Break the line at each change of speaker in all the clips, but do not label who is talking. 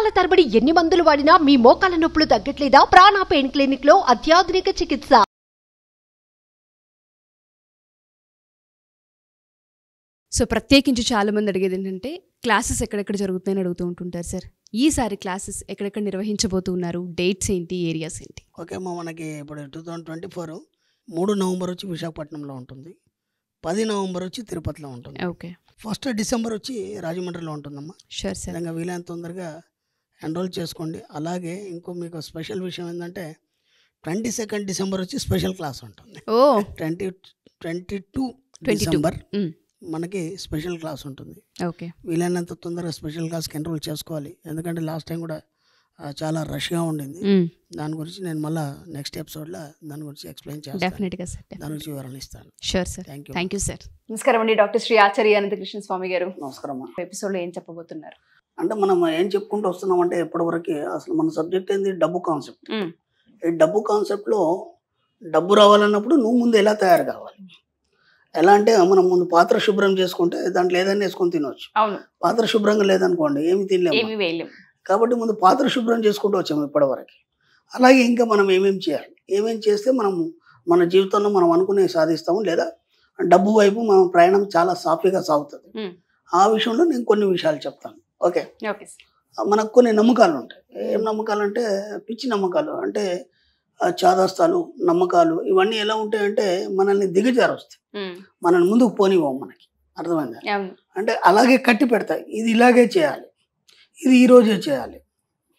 సంవత్సరాల తరబడి ఎన్ని మందులు వాడినా మీ మోకాల నొప్పులు తగ్గట్లేదా? ప్రాణ పెయిన్ క్లినిక్ లో అత్యాధునిక చికిత్స.
సో ప్రత్యేకించి చాలామంది అడిగేది ఏంటంటే క్లాసెస్ ఎక్కడెక్కడ జరుగుతున్నాయని అడుగుతూ ఉంటుంటారు సార్. ఈసారి క్లాసెస్ ఎక్కడెక్కడ నిర్వహించబోతున్నారు, డేట్స్ ఏంటి, ఏరియాస్ ఏంటి?
ఓకే అమ్మా, మనకి ఇప్పుడు 2024 3 నవంబర్ వచ్చి విశాఖపట్నంలో ఉంటుంది, 10 నవంబర్ వచ్చి తిరుపతిలో ఉంటుంది,
ఓకే
1 డిసెంబర్ వచ్చి రాజమండ్రిలో ఉంటుందమ్మా.
Sure sir.
విధంగా వీలైనంత తొందరగా ఎన్రోల్ చేసుకోండి. అలాగే ఇంకో మీకు స్పెషల్ విషయం ఏంటంటే 22 డిసెంబర్ వచ్చి స్పెషల్ క్లాస్ ఉంటుంది. 22 డిసెంబర్ మనకి స్పెషల్ క్లాస్ ఉంటుంది.
ఓకే,
వీలైనంత తొందరగా స్పెషల్ క్లాస్కి ఎన్రోల్ చేసుకోవాలి. ఎందుకంటే లాస్ట్ టైం కూడా చాలా రష్గా ఉండింది. దాని గురించి నేను మళ్ళీ నెక్స్ట్ ఎపిసోడ్లో దాని గురించి ఎక్స్ప్లెయిన్ చేస్తాను.
డెఫినెట్గా సార్,
దాని గురించి వివరణ ఇస్తాను.
Sure sir.
Thank you
sir.
నమస్కారం అండి, డాక్టర్ శ్రీ ఆచార్య అనంతకృష్ణ స్వామి గారు.
నమస్కారం.
ఎపిసోడ్లో ఏం చెప్పబోతున్నారు?
అంటే మనం ఏం చెప్పుకుంటూ వస్తున్నామంటే ఇప్పటివరకు అసలు మన సబ్జెక్ట్ ఏంది? డబ్బు కాన్సెప్ట్. ఈ డబ్బు కాన్సెప్ట్లో డబ్బు రావాలన్నప్పుడు నువ్వు ముందు ఎలా తయారు కావాలి, ఎలా అంటే మనం ముందు పాత్ర శుభ్రం చేసుకుంటే దాంట్లో ఏదైనా వేసుకొని తినవచ్చు.
అవును,
పాత్ర శుభ్రంగా లేదనుకోండి ఏమి తినలేము. కాబట్టి ముందు పాత్ర శుభ్రం చేసుకుంటూ వచ్చాము ఇప్పటివరకు. అలాగే ఇంకా మనం ఏమేమి చేయాలి, ఏమేమి చేస్తే మనము మన జీవితంలో మనం అనుకునే సాధిస్తాము, లేదా డబ్బు వైపు మన ప్రయాణం చాలా సాఫీగా సాగుతుంది. ఆ విషయంలో నేను కొన్ని విషయాలు చెప్తాను. ఓకే, మనకు కొన్ని నమ్మకాలు ఉంటాయి. ఏం నమ్మకాలు అంటే పిచ్చి నమ్మకాలు, అంటే చాదస్తాలు నమ్మకాలు. ఇవన్నీ ఎలా ఉంటాయంటే మనల్ని దిగజారొస్తాయి, మనల్ని ముందుకు పోనివ్వవు. మనకి అర్థమైందా? అంటే అలాగే కట్టి పెడతాయి. ఇది ఇలాగే చేయాలి, ఇది ఈరోజే చేయాలి,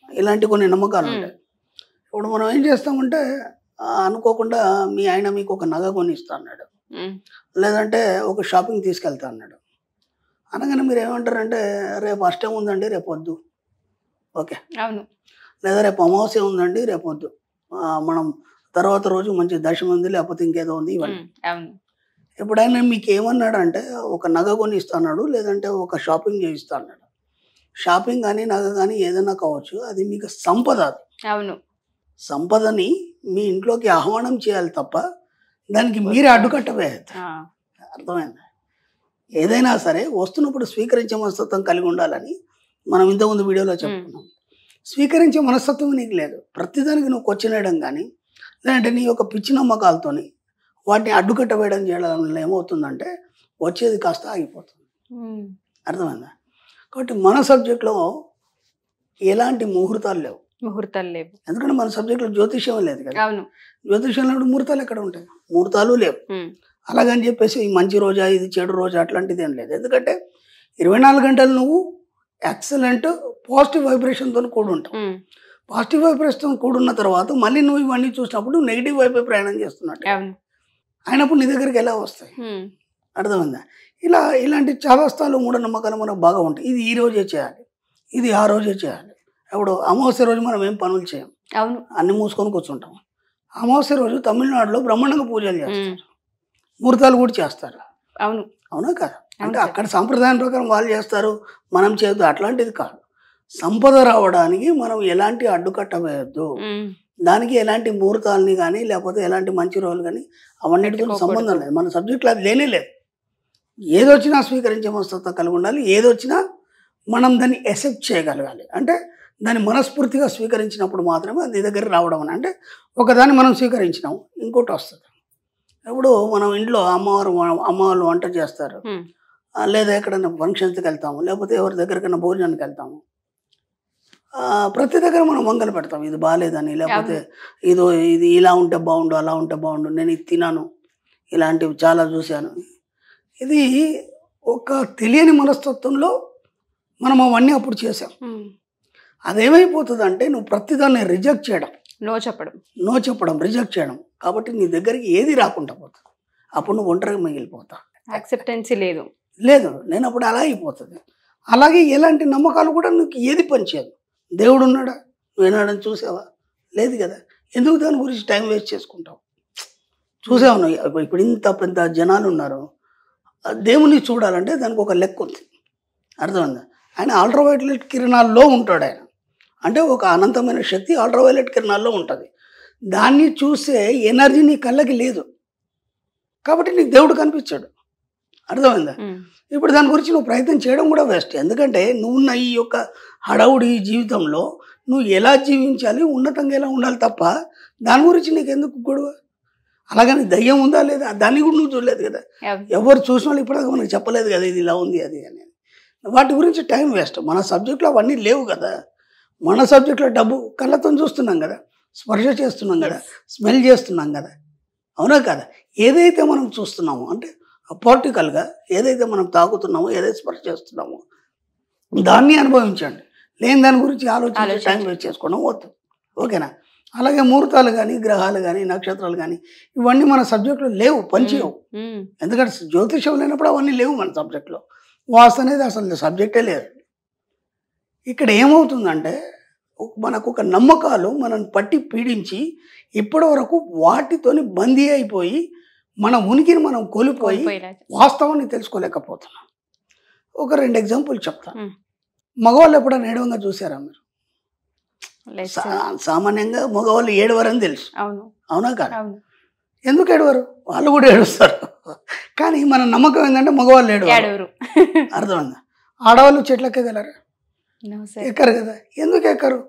ఇలాంటి కొన్ని నమ్మకాలు ఉంటాయి. ఇప్పుడు మనం ఏం చేస్తామంటే అనుకోకుండా మీ ఆయన మీకు ఒక నగ కొని ఇస్తా అన్నాడు, లేదంటే ఒక షాపింగ్ తీసుకెళ్తా అన్నాడు. అనగానే మీరు ఏమంటారంటే రేపు అష్టం ఉందండి రేపు వద్దు. ఓకే,
అవును.
లేదా రేపు అమావాస్య ఉందండి రేపు వద్దు, మనం తర్వాత రోజు మంచి దర్శనం ఉంది లేకపోతే ఇంకేదో ఉంది, ఇవన్నీ. ఎప్పుడైనా మీకు ఏమన్నాడు అంటే ఒక నగ కొని ఇస్తా అన్నాడు, లేదంటే ఒక షాపింగ్ చేయిస్తా అన్నాడు. షాపింగ్ కానీ నగ కానీ ఏదైనా కావచ్చు, అది మీకు సంపద. అది
అవును,
సంపదని మీ ఇంట్లోకి ఆహ్వానం చేయాలి తప్ప దానికి మీరే అడ్డుకట్టవేయద్దు. అర్థమైందా? ఏదైనా సరే వస్తున్నప్పుడు స్వీకరించే మనస్తత్వం కలిగి ఉండాలని మనం ఇంతకుముందు వీడియోలో చెప్పుకున్నాం. స్వీకరించే మనస్తత్వం నీకు లేదు. ప్రతిదానికి నువ్వు కొచ్చినేయడం కానీ, లేదంటే నీ యొక్క పిచ్చి నమ్మకాలతోని వాటిని అడ్డుకట్ట వేయడం చేయడం వల్ల ఏమవుతుందంటే వచ్చేది కాస్త ఆగిపోతుంది. అర్థమైందా? కాబట్టి మన సబ్జెక్ట్లో ఎలాంటి ముహూర్తాలు లేవు. ఎందుకంటే మన సబ్జెక్ట్లో జ్యోతిష్యం లేదు కదా. జ్యోతిష్యంలో ముహూర్తాలు ఎక్కడ ఉంటాయి? ముహూర్తాలు లేవు. అలాగని చెప్పేసి మంచి రోజా ఇది చెడు రోజా అట్లాంటిది ఏం లేదు. ఎందుకంటే 24 గంటలు నువ్వు ఎక్సలెంట్ పాజిటివ్ వైబ్రేషన్తో కూడి ఉంటావు. పాజిటివ్ వైబ్రేషన్తో కూడున్న తర్వాత మళ్ళీ నువ్వు ఇవన్నీ చూసినప్పుడు నెగిటివ్ వైపే ప్రయాణం చేస్తున్నట్టు అయినప్పుడు నీ దగ్గరికి ఎలా వస్తాయి? అర్థమైందా? ఇలాంటి చాదస్తాలు మూఢనమ్మకాలు మనకు బాగా ఉంటాయి. ఇది ఈ రోజే చేయాలి, ఇది ఆ రోజే చేయాలి. ఇప్పుడు అమావాస్య రోజు మనం ఏం పనులు చేయం, అన్ని మూసుకొని కూర్చుంటాం. అమావాస్య రోజు తమిళనాడులో బ్రహ్మాండంగా పూజలు చేస్తారు, ముహూర్తాలు కూడా చేస్తారు. అవునా కదా? అంటే అక్కడ సాంప్రదాయం ప్రకారం వాళ్ళు చేస్తారు, మనం చేయొద్దు, అట్లాంటిది కాదు. సంపద రావడానికి మనం ఎలాంటి అడ్డుకట్ట వేయద్దు, దానికి ఎలాంటి ముహూర్తాలని కానీ లేకపోతే ఎలాంటి మంచి రోజులు కానీ అవన్నిటితో సంబంధం లేదు. మన సబ్జెక్ట్లో అది లేనే లేదు. ఏదొచ్చినా స్వీకరించే మనస్తత్వం కలిగి ఉండాలి. ఏదొచ్చినా మనం దాన్ని ఎక్సెప్ట్ చేయగలగాలి. అంటే దాన్ని మనస్ఫూర్తిగా స్వీకరించినప్పుడు మాత్రమే అది దగ్గర రావడం అని. అంటే ఒకదాన్ని మనం స్వీకరించినాం, ఇంకోటి వస్తుంది. ఇప్పుడు మనం ఇంట్లో అమ్మవారు వంట చేస్తారు, లేదా ఎక్కడైనా ఫంక్షన్స్కి వెళ్తాము, లేకపోతే ఎవరి దగ్గరికైనా భోజనానికి వెళ్తాము. ప్రతి దగ్గర మనం వంకలు పెడతాం, ఇది బాగాలేదని, లేకపోతే ఇది ఇలా ఉంటే బాగుండు, అలా ఉంటే బాగుండు, నేను ఇది తినాను, ఇలాంటివి చాలా చూశాను. ఇది ఒక తెలియని మనస్తత్వంలో మనం అవన్నీ అప్పుడు చేసాం. అదేమైపోతుంది అంటే నువ్వు ప్రతిదాన్ని రిజెక్ట్ చేయడం, నో చెప్పడం, రిజెక్ట్ చేయడం. కాబట్టి నీ దగ్గరికి ఏది రాకుండా పోతుంది. అప్పుడు నువ్వు ఒంటరిగా మిగిలిపోతావు.
యాక్సెప్టెన్సీ లేదు.
నేను అప్పుడు అలా అయిపోతుంది. అలాగే ఎలాంటి నమ్మకాలు కూడా నీకు ఏది పనిచేయదు. దేవుడు ఉన్నాడా? నువ్వు ఏనాడని చూసావా? లేదు కదా. ఎందుకు దాని గురించి టైం వేస్ట్ చేసుకుంటావు? చూసావు నువ్వు. ఇప్పుడు ఇంత పెద్ద జనాలు ఉన్నారు, దేవుని చూడాలంటే దానికి ఒక లెక్క ఉంది. అర్థమైందా? ఆయన అల్ట్రావైలెట్ కిరణాల్లో ఉంటాడు. ఆయన అంటే ఒక అనంతమైన శక్తి అల్ట్రావైలెట్ కిరణాల్లో ఉంటుంది. దాన్ని చూసే ఎనర్జీ నీ కళ్ళకి లేదు, కాబట్టి నీకు దేవుడు కనిపించాడు. అర్థమైందా? ఇప్పుడు దాని గురించి నువ్వు ప్రయత్నం చేయడం కూడా వేస్ట్. ఎందుకంటే నువ్వున్న ఈ యొక్క హడావుడి జీవితంలో నువ్వు ఎలా జీవించాలి, ఉన్నతంగా ఎలా ఉండాలి తప్ప దాని గురించి నీకు ఎందుకు గొడవ? అలాగని దయ్యం ఉందా లేదా దాన్ని కూడా నువ్వు చూడలేదు కదా. ఎవరు చూసిన వాళ్ళు ఇప్పటిదాకా మనకు చెప్పలేదు కదా ఇది ఇలా ఉంది అది అని. వాటి గురించి టైం వేస్ట్. మన సబ్జెక్ట్లో అవన్నీ లేవు కదా. మన సబ్జెక్ట్లో డబ్బు కళ్ళతో చూస్తున్నాం కదా, స్పర్శ చేస్తున్నాం కదా, స్మెల్ చేస్తున్నాం కదా, అవునా కదా? ఏదైతే మనం చూస్తున్నామో అంటే పార్టికల్గా ఏదైతే మనం తాకుతున్నామో, ఏదైతే స్పర్శ చేస్తున్నామో దాన్ని అనుభవించండి. లేని దాని గురించి ఆలోచించి టైం వేస్ట్ చేసుకోవడం వద్దు. ఓకేనా? అలాగే ముహూర్తాలు కానీ, గ్రహాలు కానీ, నక్షత్రాలు కానీ ఇవన్నీ మన సబ్జెక్టులో లేవు, పనిచేయవు. ఎందుకంటే జ్యోతిషం లేనప్పుడు అవన్నీ లేవు మన సబ్జెక్ట్లో. వాస్తు అనేది అసలు సబ్జెక్టే లేదు. ఇక్కడ ఏమవుతుందంటే మనకు ఒక నమ్మకాలు మనల్ని పట్టి పీడించి ఇప్పటి వరకు వాటితోని బందీ అయిపోయి మన ఉనికిని మనం కోల్పోయి వాస్తవాన్ని తెలుసుకోలేకపోతున్నాం. ఒక 2 ఎగ్జాంపుల్ చెప్తాను. మగవాళ్ళు ఎప్పుడైనా ఏడవంగా చూసారా మీరు? సామాన్యంగా మగవాళ్ళు ఏడవరని తెలుసు, అవునా కాదు? ఎందుకు ఏడవరు? వాళ్ళు కూడా ఏడుస్తారు. కానీ మన నమ్మకం ఏంటంటే మగవాళ్ళు ఏడవరు. అర్థమైందా? ఆడవాళ్ళు చెట్లెక్కగలరా? ఎక్కరు కదా. ఎందుకు ఎక్కరు?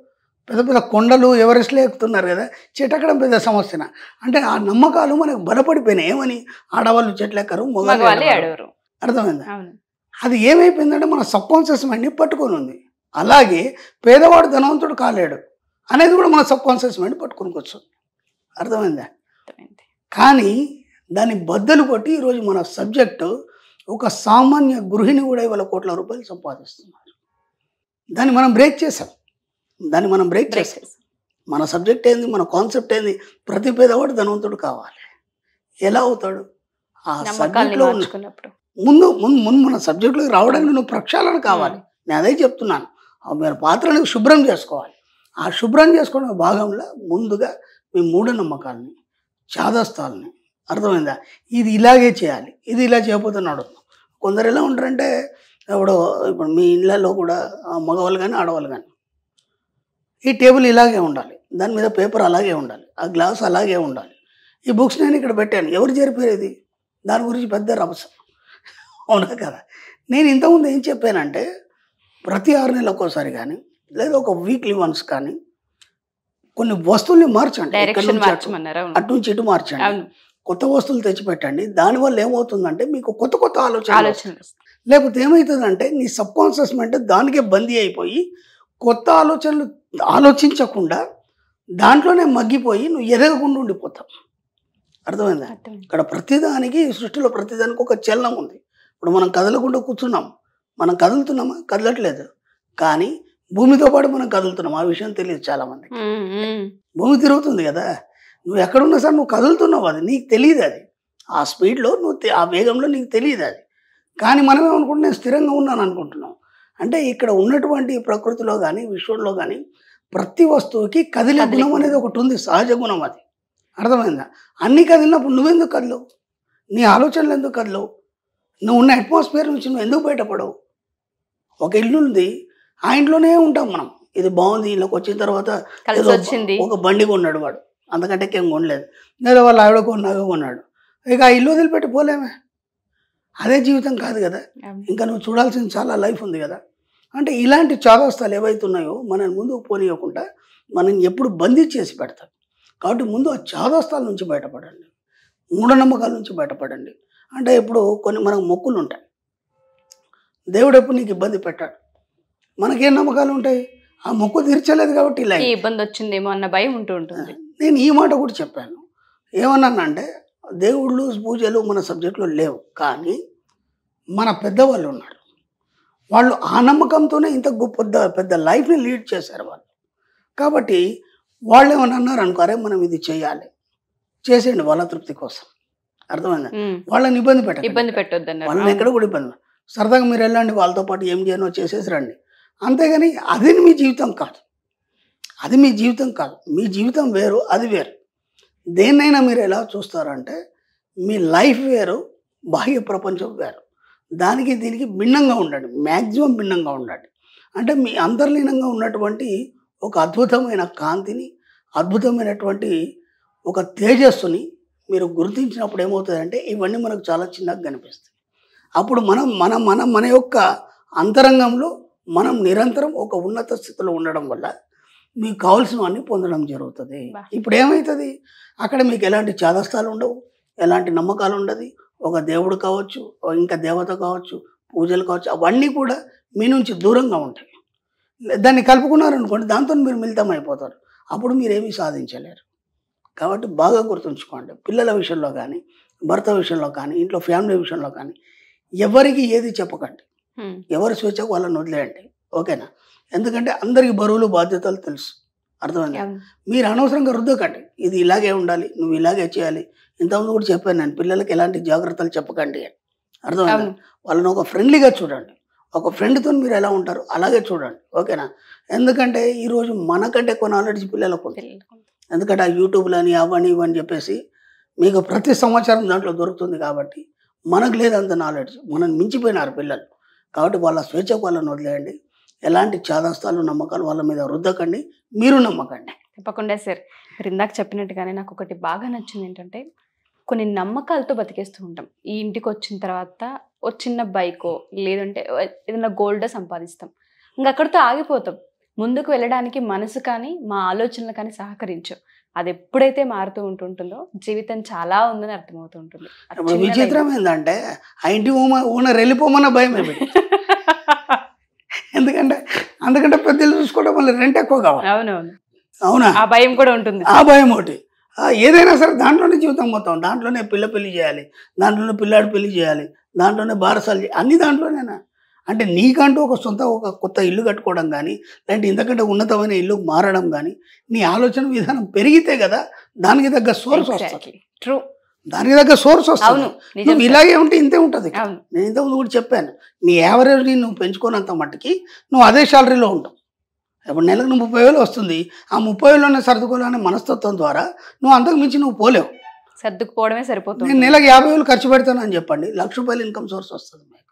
పెద్ద పెద్ద కొండలు ఎవరెస్ట్లో ఎక్కుతున్నారు కదా, చెట్టు ఎక్కడం పెద్ద సమస్యన. అంటే ఆ నమ్మకాలు మనకు బలపడిపోయినాయి. ఏమని? ఆడవాళ్ళు చెట్లు ఎక్కరు, మగవాళ్ళు ఏడవరు. అర్థమైందా? అది ఏమైపోయిందంటే మన సబ్కాన్షియస్ మైండ్ని పట్టుకొని ఉంది. అలాగే పేదవాడు ధనవంతుడు కాలేడు అనేది కూడా మన సబ్కాన్షియస్ మైండ్ పట్టుకొనికొచ్చు. అర్థమైందా? కానీ దాన్ని బద్దలు కొట్టి ఈరోజు మన సబ్జెక్టు ఒక సామాన్య గృహిణి కూడా ఇవాళ కోట్ల రూపాయలు సంపాదిస్తున్నారు. దాన్ని మనం బ్రేక్ చేసాం. మన సబ్జెక్ట్ ఏంది, మన కాన్సెప్ట్ ఏంది? ప్రతి పేదవాడు ధనవంతుడు కావాలి. ఎలా అవుతాడు? ఆ సబ్జెక్ట్లో ముందు మన సబ్జెక్టులోకి రావడానికి నువ్వు ప్రక్షాళన కావాలి. నేను అదే చెప్తున్నాను. మీరు పాత్రని శుభ్రం చేసుకోవాలి. ఆ శుభ్రం చేసుకోవడం భాగంలో ముందుగా మీ మూఢనమ్మకాలని, చాదస్తాలని, అర్థమైందా? ఇది ఇలాగే చేయాలి, ఇది ఇలా చేయబోతున్నాడు. కొందరు ఎలా ఉంటారంటే ఇప్పుడు మీ ఇళ్ళల్లో కూడా మగవాళ్ళు కానీ ఆడవాళ్ళు కానీ ఈ టేబుల్ ఇలాగే ఉండాలి, దాని మీద పేపర్ అలాగే ఉండాలి, ఆ గ్లాస్ అలాగే ఉండాలి, ఈ బుక్స్ నేను ఇక్కడ పెట్టాను, ఎవరు జరిపేది? దాని గురించి పెద్ద రభస, అవునా కదా? నేను ఇంతకుముందు ఏం చెప్పానంటే ప్రతి 6 నెలలకు ఒకసారి కానీ లేదా ఒక వీక్లీ వన్స్ కానీ కొన్ని వస్తువుల్ని మార్చండి. అటు నుంచి ఇటు మార్చండి, కొత్త వస్తువులు తెచ్చిపెట్టండి. దానివల్ల ఏమవుతుందంటే మీకు కొత్త కొత్త ఆలోచనలు. లేకపోతే ఏమవుతుందంటే నీ సబ్కాన్షియస్ మైండ్ దానికే బందీ అయిపోయి కొత్త ఆలోచనలు ఆలోచించకుండా దాంట్లోనే మగ్గిపోయి నువ్వు ఎదగకుండా ఉండిపోతావు. అర్థమైందా? ఇక్కడ ప్రతిదానికి, సృష్టిలో ప్రతిదానికి ఒక చలనం ఉంది. ఇప్పుడు మనం కదలకుండా కూర్చున్నాం, మనం కదులుతున్నామా? కదలట్లేదు. కానీ భూమితో పాటు మనం కదులుతున్నాం. ఆ విషయం తెలియదు చాలా మందికి. భూమి తిరుగుతుంది కదా, నువ్వు ఎక్కడున్నా సార్ నువ్వు కదులుతున్నావు, అది నీకు తెలియదు. అది ఆ స్పీడ్లో నువ్వు ఆ వేగంలో నీకు తెలియదు అది. కానీ మనం ఏమనుకుంటున్నాం, నేను స్థిరంగా ఉన్నాను అనుకుంటున్నాం. అంటే ఇక్కడ ఉన్నటువంటి ప్రకృతిలో కానీ విశ్వంలో కానీ ప్రతి వస్తువుకి కదిలే గుణం అనేది ఒకటి ఉంది, సహజ గుణం అది. అర్థమైందా? అన్నీ కదిలినప్పుడు నువ్వెందుకు కదలవు? నీ ఆలోచనలు ఎందుకు కదలవు? నువ్వు ఉన్న అట్మాస్ఫియర్ నుంచి నువ్వు ఎందుకు బయటపడవు? ఒక ఇల్లు ఉంది, ఆ ఇంట్లోనే ఉంటాం మనం. ఇది బాగుంది, ఇళ్ళకి వచ్చిన తర్వాత ఒక బండి కొన్నాడు వాడు, అంతకంటే ఏం కొనలేదు, లేదా వాళ్ళ ఆవిడ కొన్నాగా కొన్నాడు, ఇక ఆ ఇల్లు వదిలిపెట్టి పోలేమే. అదే జీవితం కాదు కదా, ఇంకా నువ్వు చూడాల్సిన చాలా లైఫ్ ఉంది కదా. అంటే ఇలాంటి చాదస్తాలు ఏవైతే ఉన్నాయో మనల్ని ముందుకు పోనీయకుండా మనం ఎప్పుడు బంధించేసి పెడతాం. కాబట్టి ముందు ఆ చాదస్తాల నుంచి బయటపడండి, మూఢనమ్మకాల నుంచి బయటపడండి. అంటే ఇప్పుడు కొన్ని మనకు మొక్కులు ఉంటాయి, దేవుడు ఎప్పుడు నీకు ఇబ్బంది పెట్టాడు. మనకేం నమ్మకాలు ఉంటాయి? ఆ మొక్కు తీర్చలేదు కాబట్టి ఇలా
ఇబ్బంది వచ్చిందేమో అన్న భయం ఉంటుంది.
నేను ఈ మాట కూడా చెప్పాను. ఏమన్నానంటే దేవుళ్ళు పూజలు మన సబ్జెక్టులో లేవు, కానీ మన పెద్దవాళ్ళు ఉన్నారు. వాళ్ళు ఆ నమ్మకంతోనే ఇంత గొప్ప పెద్ద లైఫ్ని లీడ్ చేశారు వాళ్ళు. కాబట్టి వాళ్ళు ఏమన్నా అన్నారు అనుకో, అరే మనం ఇది చేయాలి, చేసేయండి వాళ్ళ తృప్తి కోసం. అర్థమైందా? వాళ్ళని ఇబ్బంది
పెట్టొద్దు,
వాళ్ళని ఎక్కడ కూడా ఇబ్బంది. సరదాగా మీరు వెళ్ళండి, వాళ్ళతో పాటు ఏం చేయనో చేసేసి రండి, అంతేగాని అది మీ జీవితం కాదు. అది మీ జీవితం కాదు. మీ జీవితం వేరు, అది వేరు. దేన్నైనా మీరు ఎలా చూస్తారంటే మీ లైఫ్ వేరు, బాహ్య ప్రపంచం వేరు. దానికి దీనికి భిన్నంగా ఉండండి, మ్యాక్సిమం భిన్నంగా ఉండండి. అంటే మీ అంతర్లీనంగా ఉన్నటువంటి ఒక అద్భుతమైన కాంతిని, అద్భుతమైనటువంటి ఒక తేజస్సుని మీరు గుర్తించినప్పుడు ఏమవుతుందంటే ఇవన్నీ మనకు చాలా చిన్నగా కనిపిస్తాయి. అప్పుడు మన యొక్క అంతరంగంలో మనం నిరంతరం ఒక ఉన్నత స్థితిలో ఉండడం వల్ల మీకు కావాల్సినవన్నీ పొందడం జరుగుతుంది. ఇప్పుడు ఏమవుతుంది, అక్కడ మీకు ఎలాంటి చాదస్తాలు ఉండవు, ఎలాంటి నమ్మకాలు ఉండదు. ఒక దేవుడు కావచ్చు, ఇంకా దేవత కావచ్చు, పూజలు కావచ్చు, అవన్నీ కూడా మీ నుంచి దూరంగా ఉంటాయి. దాన్ని కలుపుకున్నారనుకోండి, దాంతో మీరు మిళితం అయిపోతారు. అప్పుడు మీరేమీ సాధించలేరు. కాబట్టి బాగా గుర్తుంచుకోండి, పిల్లల విషయంలో కానీ, భర్త విషయంలో కానీ, ఇంట్లో ఫ్యామిలీ విషయంలో కానీ ఎవరికి ఏది చెప్పకండి. ఎవరి స్వేచ్ఛకు వాళ్ళని వదిలేయండి. ఓకేనా? ఎందుకంటే అందరికి బరువులు బాధ్యతలు తెలుసు. అర్థమైంది? మీరు అనవసరంగా రుద్దకండి. ఇది ఇలాగే ఉండాలి, నువ్వు ఇలాగే చేయాలి. ఇంతకుముందు కూడా చెప్పాను నేను, పిల్లలకి ఎలాంటి జాగ్రత్తలు చెప్పకండి అని. అర్థమైంది? వాళ్ళని ఒక ఫ్రెండ్లీగా చూడండి. ఒక ఫ్రెండ్తో మీరు ఎలా ఉంటారు అలాగే చూడండి. ఓకేనా? ఎందుకంటే ఈరోజు మనకంటే ఎక్కువ నాలెడ్జ్ పిల్లలకు ఉంది. ఎందుకంటే ఆ యూట్యూబ్లు అని అవని ఇవని చెప్పేసి మీకు ప్రతి సమాచారం దాంట్లో దొరుకుతుంది. కాబట్టి మనకు లేదు అంత నాలెడ్జ్, మనల్ని మించిపోయినారు పిల్లలు. కాబట్టి వాళ్ళ స్వేచ్ఛకు వాళ్ళని వదిలేయండి. ఎలాంటి చాదస్తాలు నమ్మకాలు వాళ్ళ మీద రుద్దకండి, మీరు నమ్మకండి.
తప్పకుండా సార్. మీరు ఇందాక చెప్పినట్టుగానే నాకు ఒకటి బాగా నచ్చింది ఏంటంటే, కొన్ని నమ్మకాలతో బతికేస్తూ ఉంటాం. ఈ ఇంటికి వచ్చిన తర్వాత ఓ చిన్న బైకో లేదంటే ఏదైనా గోల్డో సంపాదిస్తాం, ఇంకా అక్కడితో ఆగిపోతాం. ముందుకు వెళ్ళడానికి మనసు కానీ మా ఆలోచనలు కానీ సహకరించు. అది ఎప్పుడైతే మారుతూ ఉంటుంటుందో జీవితం చాలా ఉందని అర్థమవుతూ ఉంటుంది.
ఇప్పుడు విచిత్రం ఏంటంటే ఆ ఇంటి ఓనర్ వెళ్ళిపోమన్న భయమే. ఎందుకంటే పెద్దలు చూసుకోవడం వల్ల రెంట్ ఎక్కువ కావాలి.
అవునవును,
అవునా?
ఆ భయం కూడా ఉంటుంది.
ఆ భయం ఒకటి. ఏదైనా సరే దాంట్లోనే జీవితం మొత్తం, దాంట్లోనే పిల్ల పెళ్లి చేయాలి, దాంట్లోనే పిల్లాడు పెళ్లి చేయాలి, దాంట్లోనే బారసాలు చేయాలి, అన్ని దాంట్లోనేనా? అంటే నీకంటూ ఒక కొత్త ఇల్లు కట్టుకోవడం కానీ, లేదంటే ఇంతకంటే ఉన్నతమైన ఇల్లు మారడం కానీ, నీ ఆలోచన విధానం పెరిగితే కదా దానికి తగ్గ సోర్స్ వస్తుంది.
ట్రూ,
దానికి తగ్గ సోర్స్ వస్తుంది. నువ్వు ఇలాగే ఉంటే ఇంతే ఉంటుంది. నేను ఇంతకుముందు కూడా చెప్పాను, నీ యావరేజ్ని నువ్వు పెంచుకోనంత మట్టుకి నువ్వు అదే శాలరీలో ఉంటావు. ఇప్పుడు నెలకు నువ్వు 30,000 వస్తుంది, ఆ 30,000లోనే సర్దుకోవాలనే మనస్తత్వం ద్వారా నువ్వు అంతకు మించి నువ్వు పోలేవు.
సర్దుకుపోవడమే సరిపోతుంది.
నేను నెలకు 50,000 ఖర్చు పెడతానని చెప్పండి, ₹1,00,000 ఇన్కమ్ సోర్స్ వస్తుంది. మీకు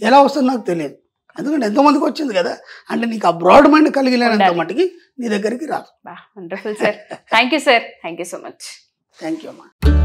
ఎలా వస్తుంది నాకు తెలియదు, ఎందుకంటే ఎంతోమందికి వచ్చింది కదా. అంటే నీకు ఆ బ్రాడ్ మైండ్ కలిగిలేనంత మట్టుకి నీ దగ్గరికి రాదు.
Wonderful sir. Thank you sir. Thank you so much.
Thank you అమ్మా.